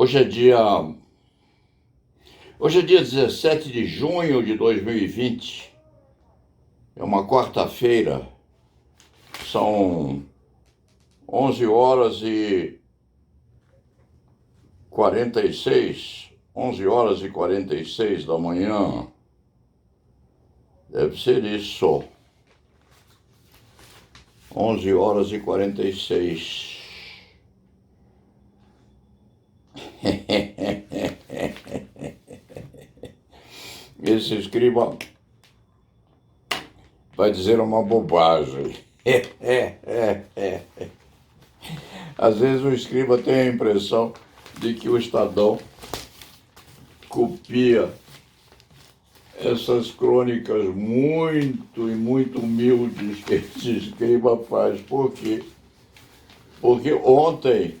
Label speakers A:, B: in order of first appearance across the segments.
A: Hoje é dia, hoje é dia 17 de junho de 2020. É uma quarta-feira. São 11 horas e 46, 11 horas e 46 da manhã. Deve ser isso. 11 horas e 46. Esse escriba vai dizer uma bobagem. Às vezes o escriba tem a impressão de que o Estadão copia essas crônicas muito humildes que esse escriba faz. Por quê? Porque ontem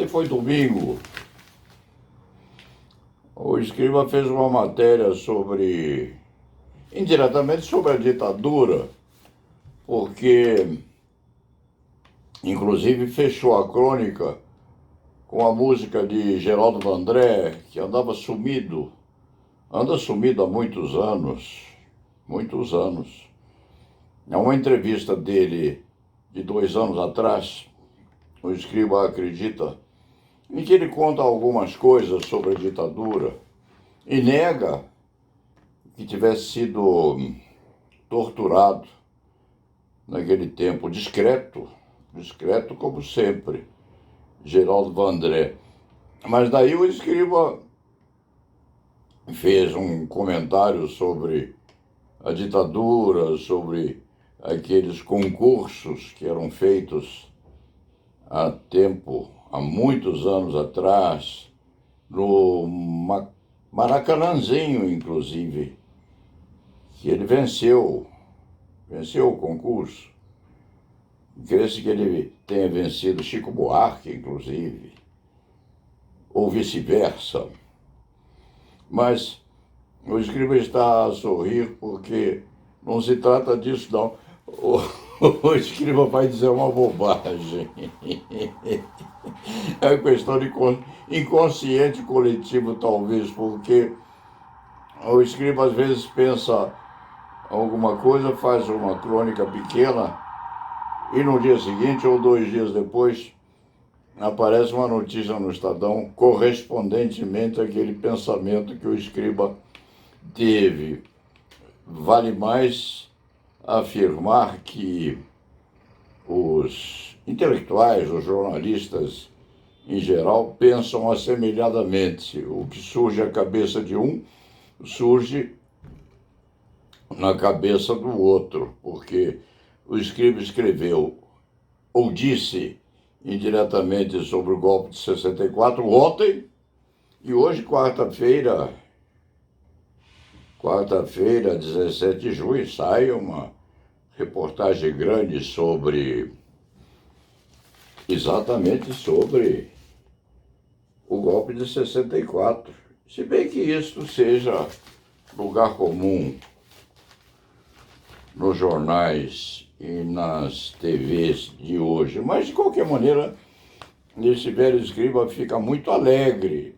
A: foi domingo. O escriba fez uma matéria indiretamente sobre a ditadura, porque, inclusive, fechou a crônica com a música de Geraldo Vandré, que anda sumido há muitos anos. É uma entrevista dele de 2 anos atrás, o escriba acredita, em que ele conta algumas coisas sobre a ditadura e nega que tivesse sido torturado naquele tempo, discreto como sempre, Geraldo Vandré. Mas daí o escriba fez um comentário sobre a ditadura, sobre aqueles concursos que eram feitos há muitos anos atrás, no Maracanãzinho, inclusive, que ele venceu o concurso. Crê-se que ele tenha vencido Chico Buarque, inclusive, ou vice-versa. Mas o escriba está a sorrir porque não se trata disso, não. O escriba vai dizer uma bobagem. É questão de inconsciente coletivo, talvez, porque o escriba às vezes pensa alguma coisa, faz uma crônica pequena e no dia seguinte ou 2 dias depois aparece uma notícia no Estadão correspondentemente àquele pensamento que o escriba teve. Vale mais afirmar que os intelectuais, os jornalistas em geral, pensam assemelhadamente. O que surge à cabeça de um, surge na cabeça do outro, porque o escriba escreveu ou disse indiretamente sobre o golpe de 64 ontem, e hoje, quarta-feira, 17 de junho, sai uma reportagem grande exatamente sobre o golpe de 64. Se bem que isso seja lugar comum nos jornais e nas TVs de hoje. Mas, de qualquer maneira, esse velho escriba fica muito alegre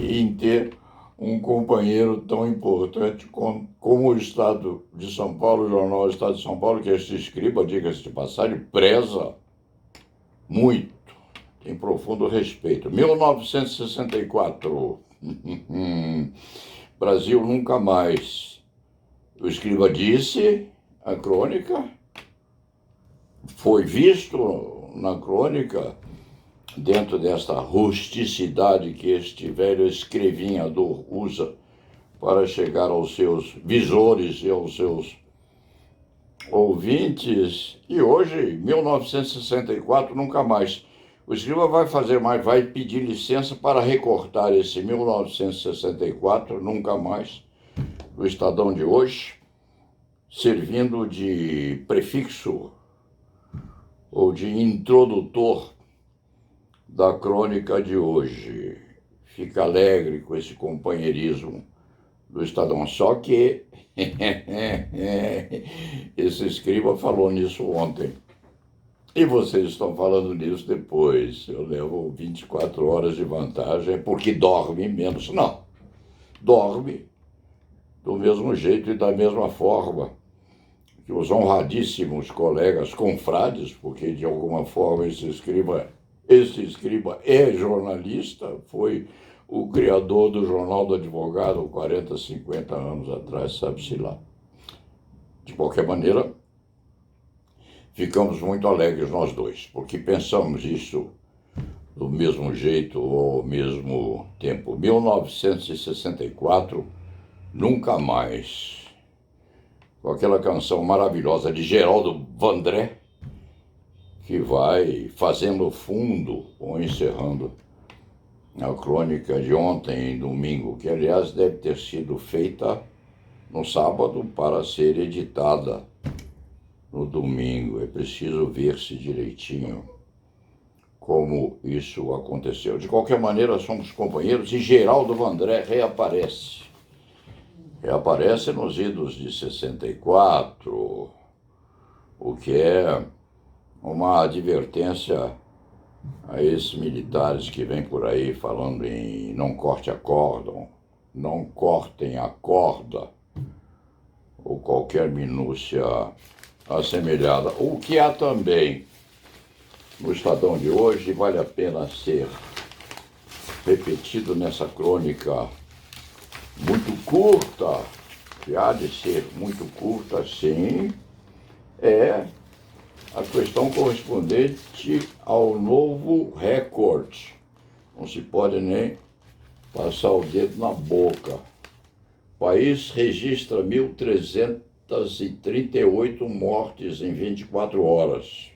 A: em ter um companheiro tão importante como o Estado de São Paulo, o jornal Estado de São Paulo, que este escriba, diga-se de passagem, preza muito, tem profundo respeito. 1964, Brasil nunca mais. O escriba disse, a crônica, foi visto na crônica, dentro desta rusticidade que este velho escrevinhador usa para chegar aos seus visores e aos seus ouvintes. E hoje, 1964, nunca mais. O escriba vai pedir licença para recortar esse 1964, nunca mais, do Estadão de hoje, servindo de prefixo ou de introdutor da crônica de hoje. Fica alegre com esse companheirismo do Estadão. Só que esse escriba falou nisso ontem. E vocês estão falando nisso depois. Eu levo 24 horas de vantagem porque dorme menos. Não, dorme do mesmo jeito e da mesma forma que os honradíssimos colegas confrades, porque de alguma forma esse escriba é jornalista, foi o criador do Jornal do Advogado 40, 50 anos atrás, sabe-se lá. De qualquer maneira, ficamos muito alegres nós dois, porque pensamos isso do mesmo jeito ou ao mesmo tempo. 1964, Nunca Mais, com aquela canção maravilhosa de Geraldo Vandré, que vai fazendo fundo ou encerrando a crônica de ontem, domingo, que aliás deve ter sido feita no sábado para ser editada no domingo. É preciso ver-se direitinho como isso aconteceu. De qualquer maneira, somos companheiros e Geraldo Vandré reaparece. Reaparece nos idos de 64, o que é uma advertência a esses militares que vêm por aí falando em não corte a corda, não cortem a corda, ou qualquer minúcia assemelhada. O que há também no Estadão de hoje, vale a pena ser repetido nessa crônica muito curta, que há de ser muito curta, sim, é a questão correspondente ao novo recorde. Não se pode nem passar o dedo na boca. O país registra 1.338 mortes em 24 horas.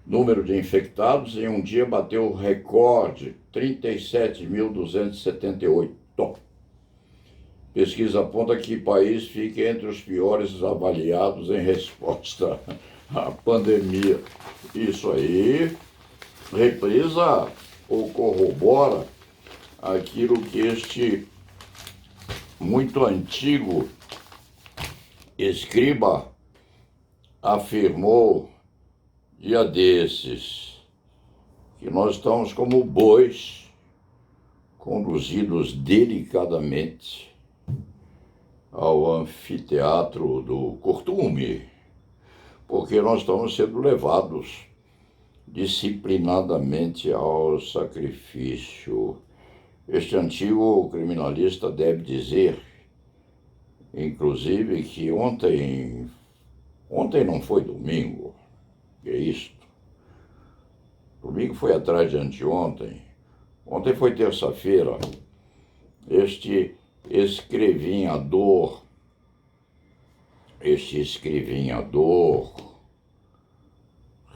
A: Número de infectados em um dia bateu o recorde, 37.278. Pesquisa aponta que o país fica entre os piores avaliados em resposta à pandemia. Isso aí reprisa ou corrobora aquilo que este muito antigo escriba afirmou dia desses, que nós estamos como bois conduzidos delicadamente ao anfiteatro do Curtume, porque nós estamos sendo levados disciplinadamente ao sacrifício. Este antigo criminalista deve dizer, inclusive, que ontem não foi domingo, que é isto? Domingo foi atrás de anteontem, ontem foi terça-feira. Este escrevinhador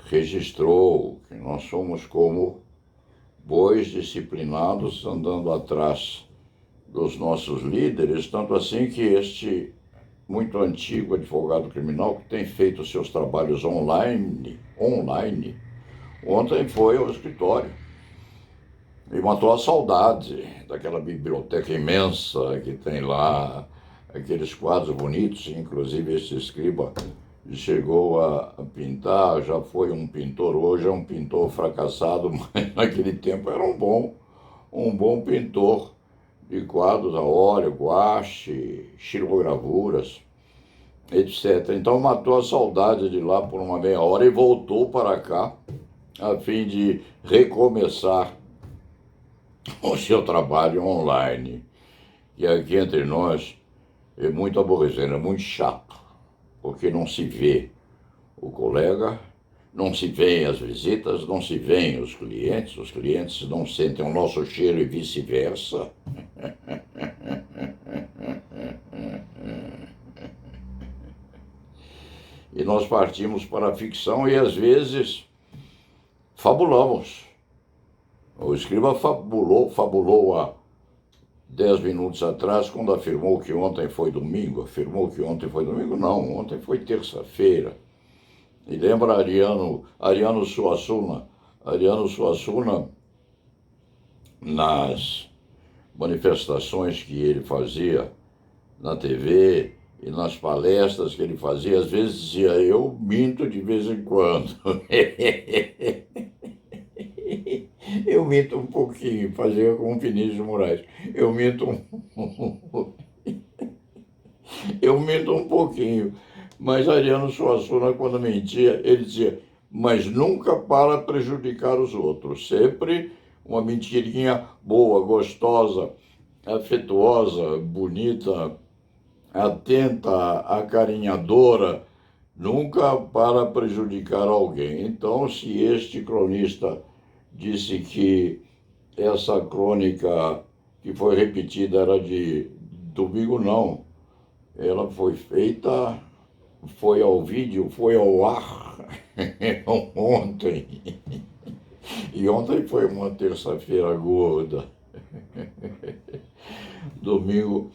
A: registrou que nós somos como bois disciplinados andando atrás dos nossos líderes, tanto assim que este muito antigo advogado criminal que tem feito seus trabalhos online, ontem foi ao escritório e matou a saudade daquela biblioteca imensa que tem lá, aqueles quadros bonitos, inclusive esse escriba chegou a pintar, já foi um pintor, hoje é um pintor fracassado, mas naquele tempo era um bom pintor de quadros a óleo, guache, xilogravuras, etc. Então matou a saudade de lá por uma meia hora e voltou para cá a fim de recomeçar o seu trabalho online, que aqui entre nós é muito aborrecendo, é muito chato, porque não se vê o colega, não se veem as visitas, não se veem os clientes não sentem o nosso cheiro e vice-versa. E nós partimos para a ficção e às vezes fabulamos. O escriba fabulou há 10 minutos atrás, quando afirmou que ontem foi domingo. Afirmou que ontem foi domingo? Não, ontem foi terça-feira. E lembra Ariano Suassuna, nas manifestações que ele fazia na TV e nas palestras que ele fazia, às vezes dizia, eu minto de vez em quando. Eu minto um pouquinho, fazia com o Vinícius de Moraes. Eu minto eu minto um pouquinho. Mas Ariano Suassuna, quando mentia, ele dizia, mas nunca para prejudicar os outros. Sempre uma mentirinha boa, gostosa, afetuosa, bonita, atenta, acarinhadora, nunca para prejudicar alguém. Então, se este cronista disse que essa crônica que foi repetida era de domingo, não. Ela foi feita, foi ao vídeo, foi ao ar ontem. E ontem foi uma terça-feira gorda. Domingo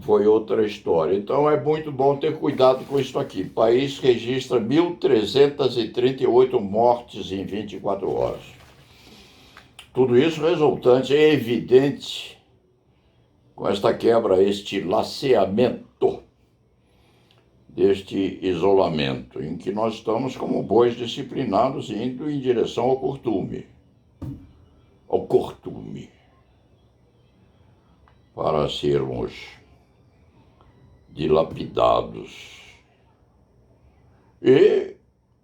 A: foi outra história. Então é muito bom ter cuidado com isso aqui. O país registra 1.338 mortes em 24 horas. Tudo isso resultante, é evidente, com esta quebra, este laceamento, deste isolamento, em que nós estamos como bois disciplinados indo em direção ao cortume, para sermos dilapidados e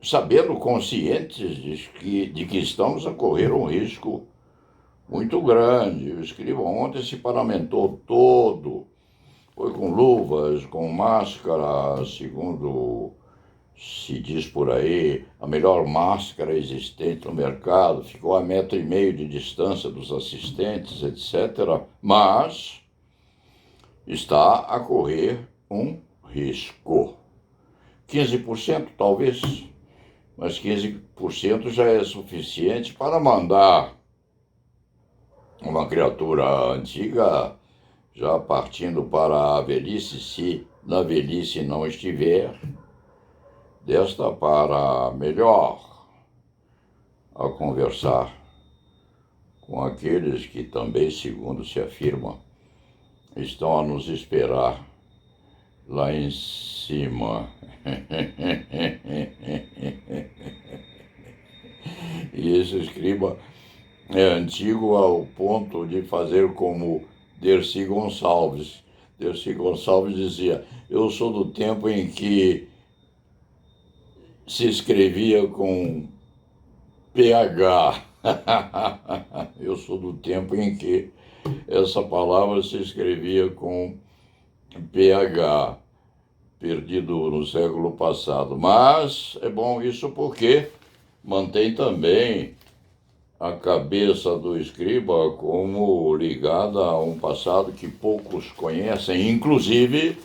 A: sabendo conscientes de que estamos a correr um risco muito grande. O escriba ontem se paramentou todo, foi com luvas, com máscara, segundo se diz por aí, a melhor máscara existente no mercado, ficou a 1,5 metro de distância dos assistentes, etc. Mas está a correr um risco. 15% talvez, mas 15% já é suficiente para mandar uma criatura antiga já partindo para a velhice, se na velhice não estiver, desta para melhor a conversar com aqueles que também, segundo se afirma, estão a nos esperar lá em cima. E esse escriba é antigo ao ponto de fazer como Dercy Gonçalves. Dercy Gonçalves dizia, eu sou do tempo em que se escrevia com PH. Eu sou do tempo em que essa palavra se escrevia com PH, perdido no século passado. Mas é bom isso porque mantém também a cabeça do escriba como ligada a um passado que poucos conhecem, inclusive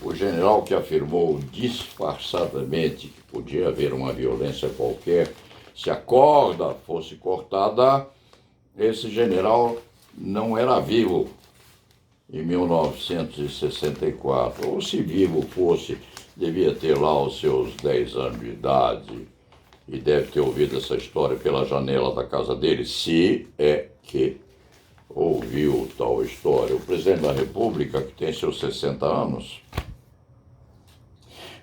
A: o general que afirmou disfarçadamente que podia haver uma violência qualquer se a corda fosse cortada. Esse general não era vivo em 1964, ou se vivo fosse, devia ter lá os seus 10 anos de idade e deve ter ouvido essa história pela janela da casa dele, se é que ouviu tal história. O presidente da República, que tem seus 60 anos,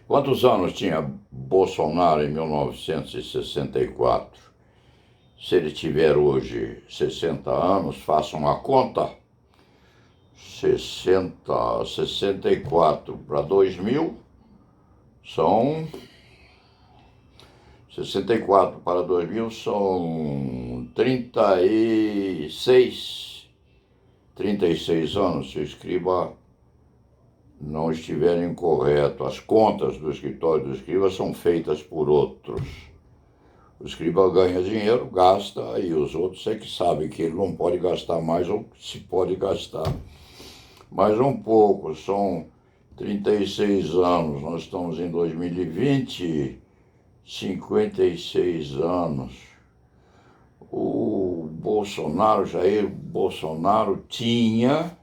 A: quantos anos tinha Bolsonaro em 1964? Se ele tiver hoje 60 anos, façam a conta. 64 para 2000 são 64 para 2000 são 36 anos, se o escriba não estiver incorreto. As contas do escritório do escriba são feitas por outros. O escriba ganha dinheiro, gasta, e os outros é que sabem que ele não pode gastar mais ou se pode gastar mais um pouco. São 36 anos, nós estamos em 2020, 56 anos. O Bolsonaro, Jair Bolsonaro, tinha,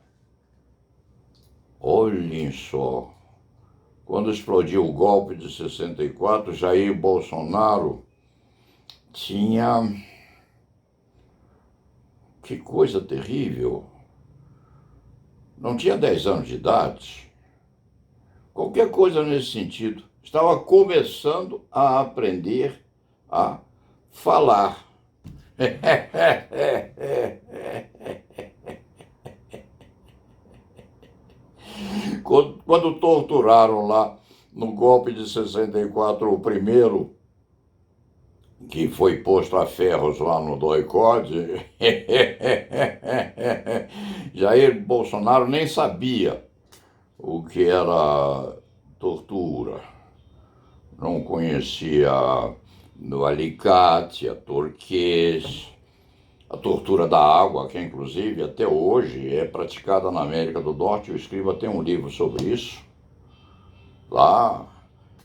A: olhem só, quando explodiu o golpe de 64, Jair Bolsonaro tinha, que coisa terrível, não tinha 10 anos de idade. qualquer coisa nesse sentido. Estava começando a aprender a falar. Quando torturaram lá no golpe de 64, o primeiro, que foi posto a ferros lá no DOI-CODE, Jair Bolsonaro nem sabia o que era tortura. Não conhecia no alicate, a torquês, a tortura da água, que inclusive até hoje é praticada na América do Norte. O Escriba tem um livro sobre isso. Lá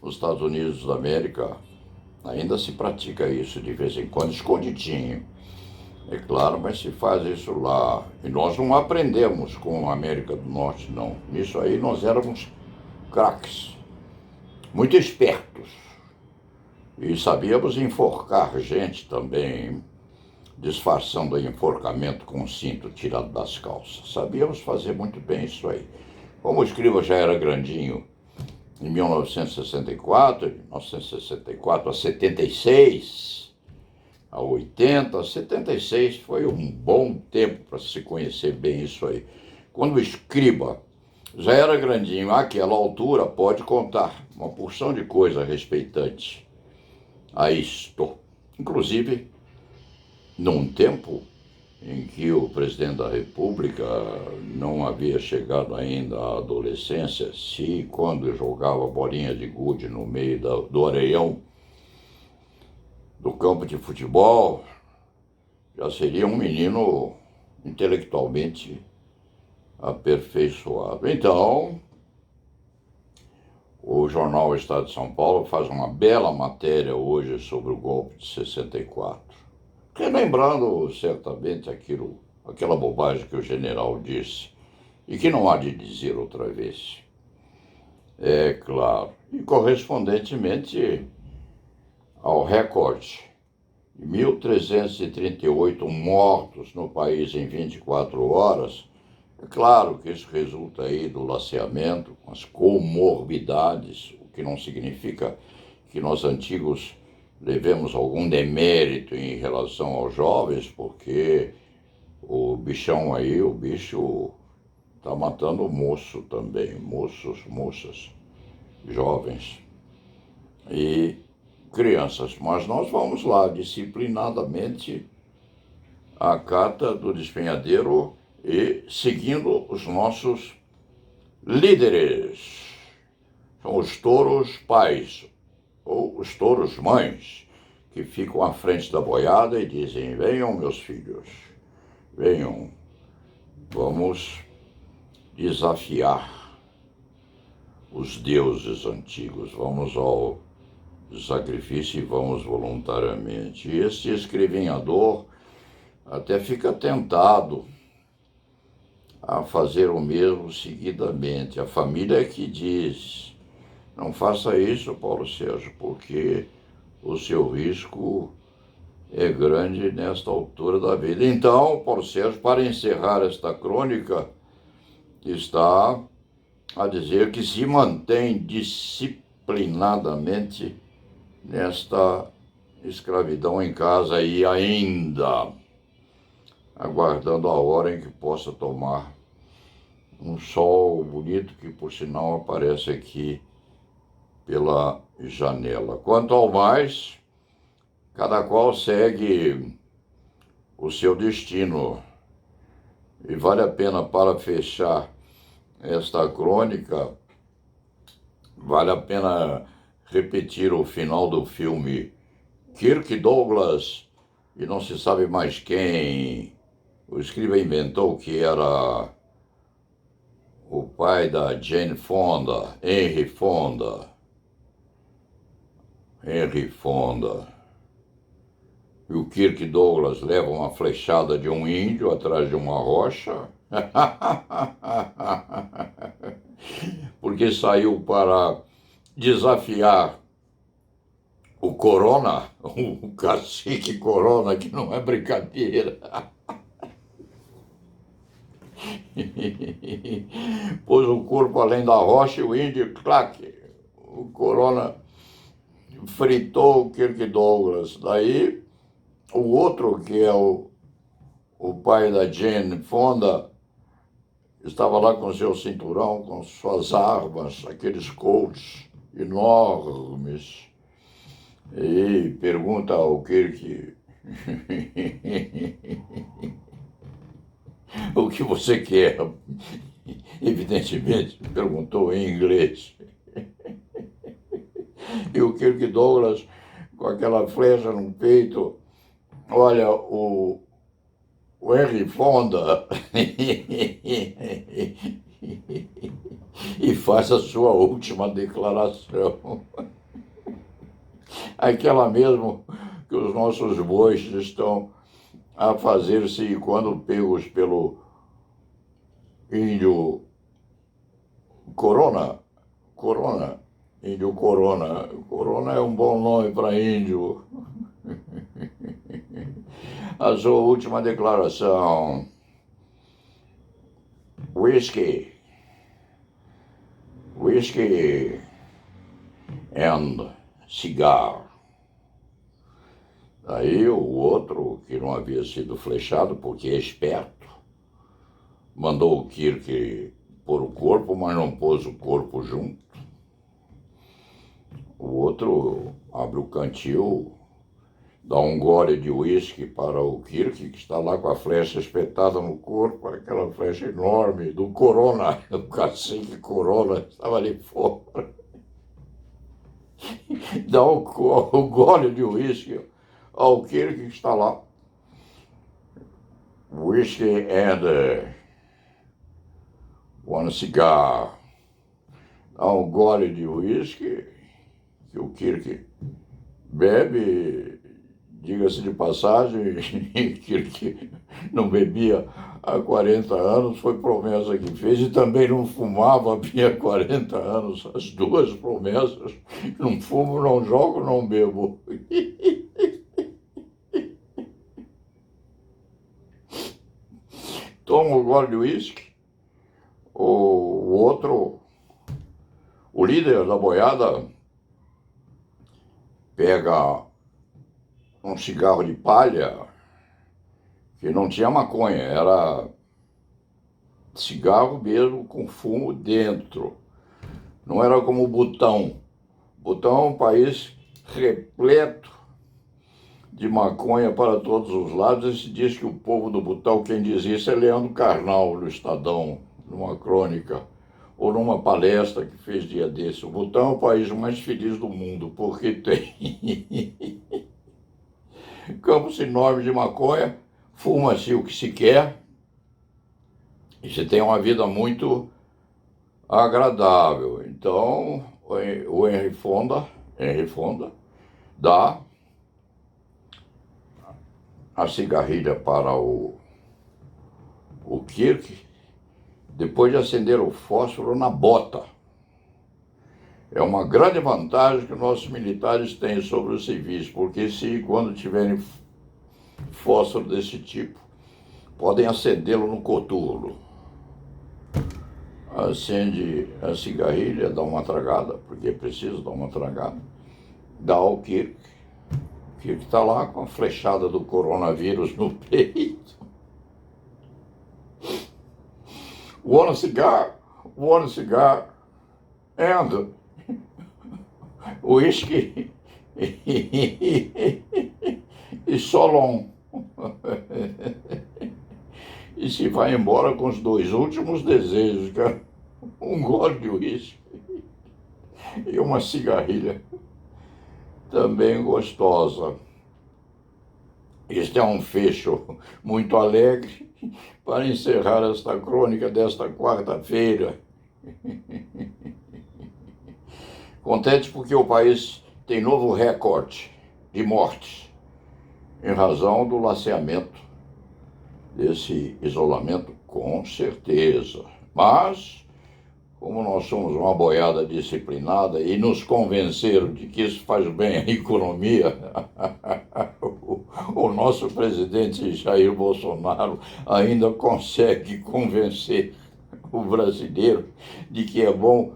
A: nos Estados Unidos da América ainda se pratica isso de vez em quando, escondidinho. É claro, mas se faz isso lá. E nós não aprendemos com a América do Norte, não. Nisso aí nós éramos craques, muito espertos. E sabíamos enforcar gente também, disfarçando o enforcamento com o cinto tirado das calças. Sabíamos fazer muito bem isso aí. Como o Escriba já era grandinho em 1964, 1964 a 76, a 80, 76 foi um bom tempo para se conhecer bem isso aí. Quando o Escriba já era grandinho, àquela altura, pode contar uma porção de coisa respeitante a isto. Inclusive, num tempo em que o presidente da República não havia chegado ainda à adolescência, se quando jogava bolinha de gude no meio do areião do campo de futebol, já seria um menino intelectualmente aperfeiçoado. Então, o jornal Estado de São Paulo faz uma bela matéria hoje sobre o golpe de 64, relembrando certamente aquela bobagem que o general disse, e que não há de dizer outra vez. É claro, e correspondentemente ao recorde de 1.338 mortos no país em 24 horas, é claro que isso resulta aí do laceamento, com as comorbidades, o que não significa que nós antigos levemos algum demérito em relação aos jovens, porque o bichão aí, o bicho está matando o moço também, moços, moças, jovens e crianças. Mas nós vamos lá, disciplinadamente, à cata do despenhadeiro e seguindo os nossos líderes. São os touros pais, ou os touros mães, que ficam à frente da boiada e dizem: venham, meus filhos, venham, vamos desafiar os deuses antigos, vamos ao sacrifício e vamos voluntariamente. E este escrevinhador até fica tentado a fazer o mesmo seguidamente. A família é que diz: não faça isso, Paulo Sérgio, porque o seu risco é grande nesta altura da vida. Então, Paulo Sérgio, para encerrar esta crônica, está a dizer que se mantém disciplinadamente nesta escravidão em casa e ainda aguardando a hora em que possa tomar um sol bonito, que por sinal aparece aqui pela janela. Quanto ao mais, cada qual segue o seu destino. E vale a pena, para fechar esta crônica, vale a pena repetir o final do filme Kirk Douglas e não se sabe mais quem. O Escriba inventou que era o pai da Jane Fonda, Henry Fonda. E o Kirk Douglas leva uma flechada de um índio atrás de uma rocha, porque saiu para desafiar o Corona, o cacique Corona, que não é brincadeira. Pôs o corpo além da rocha e o índio, clac, o Corona fritou o Kirk Douglas. Daí, o outro, que é o pai da Jane Fonda, estava lá com seu cinturão, com suas armas, aqueles Colts enormes, e pergunta ao Kirk o que você quer. Evidentemente, perguntou em inglês. E o Kirk Douglas, com aquela flecha no peito, olha, o Henry Fonda e faz a sua última declaração. Aquela mesmo que os nossos bois estão a fazer-se quando pegos pelo índio Corona. Índio Corona. Corona é um bom nome para índio. A sua última declaração. Whisky and cigar. Aí o outro, que não havia sido flechado porque é esperto, mandou o Kirk pôr o corpo, mas não pôs o corpo junto. O outro abre o cantil, dá um gole de uísque para o Kirk, que está lá com a flecha espetada no corpo, aquela flecha enorme do Corona, o cacique Corona, estava ali fora. Dá o gole de uísque ao Kirk, que está lá. Whisky and one cigar. Dá um gole de uísque que o Kirk bebe. Diga-se de passagem, Kirk não bebia há 40 anos, foi promessa que fez, e também não fumava havia 40 anos, as duas promessas, não fumo, não jogo, não bebo. Toma o gole de uísque, o outro, o líder da boiada, pega um cigarro de palha, que não tinha maconha, era cigarro mesmo com fumo dentro. Não era como o Butão. Butão é um país repleto de maconha para todos os lados. E se diz que o povo do Butão, quem diz isso é Leandro Carnal, no Estadão, numa crônica, ou numa palestra que fez dia desse. O Butão é o país mais feliz do mundo, porque tem campos enormes de maconha, fuma-se o que se quer, e se tem uma vida muito agradável. Então, o Henry Fonda dá a cigarrilha para o Kirk, depois de acender o fósforo na bota. É uma grande vantagem que nossos militares têm sobre os civis, porque quando tiverem fósforo desse tipo, podem acendê-lo no coturno. Acende a cigarrilha, dá uma tragada, porque é preciso dar uma tragada, dá ao Kirk. O Kirk está lá com a flechada do coronavírus no peito. One cigar, and whisky e solon. E se vai embora com os dois últimos desejos, cara. Um gole de uísque e uma cigarrilha também gostosa. Este é um fecho muito alegre para encerrar esta crônica desta quarta-feira. Contente porque o país tem novo recorde de mortes em razão do laceamento desse isolamento, com certeza. Mas, como nós somos uma boiada disciplinada e nos convenceram de que isso faz bem à economia, o nosso presidente Jair Bolsonaro ainda consegue convencer o brasileiro de que é bom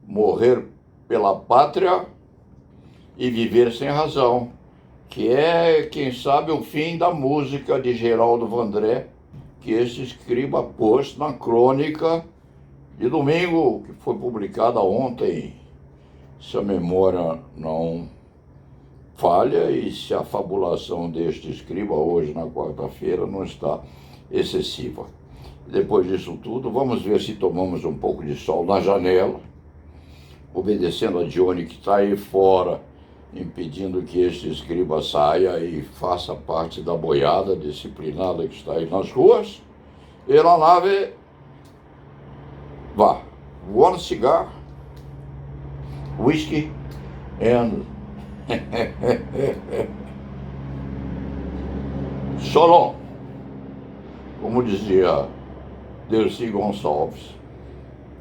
A: morrer pela pátria e viver sem razão, que é, quem sabe, o fim da música de Geraldo Vandré, que esse escriba pôs na crônica de domingo, que foi publicada ontem, se a memória não falha e se a fabulação deste escriba hoje, na quarta-feira, não está excessiva. Depois disso tudo, vamos ver se tomamos um pouco de sol na janela, obedecendo a Johnny, que está aí fora, impedindo que este escriba saia e faça parte da boiada disciplinada que está aí nas ruas. E la nave va. One cigar, whisky and Solon, como dizia Dercy Gonçalves.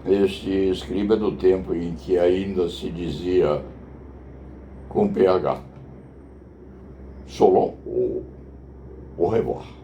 A: Este escriba é do tempo em que ainda se dizia com PH. Solon, au revoir.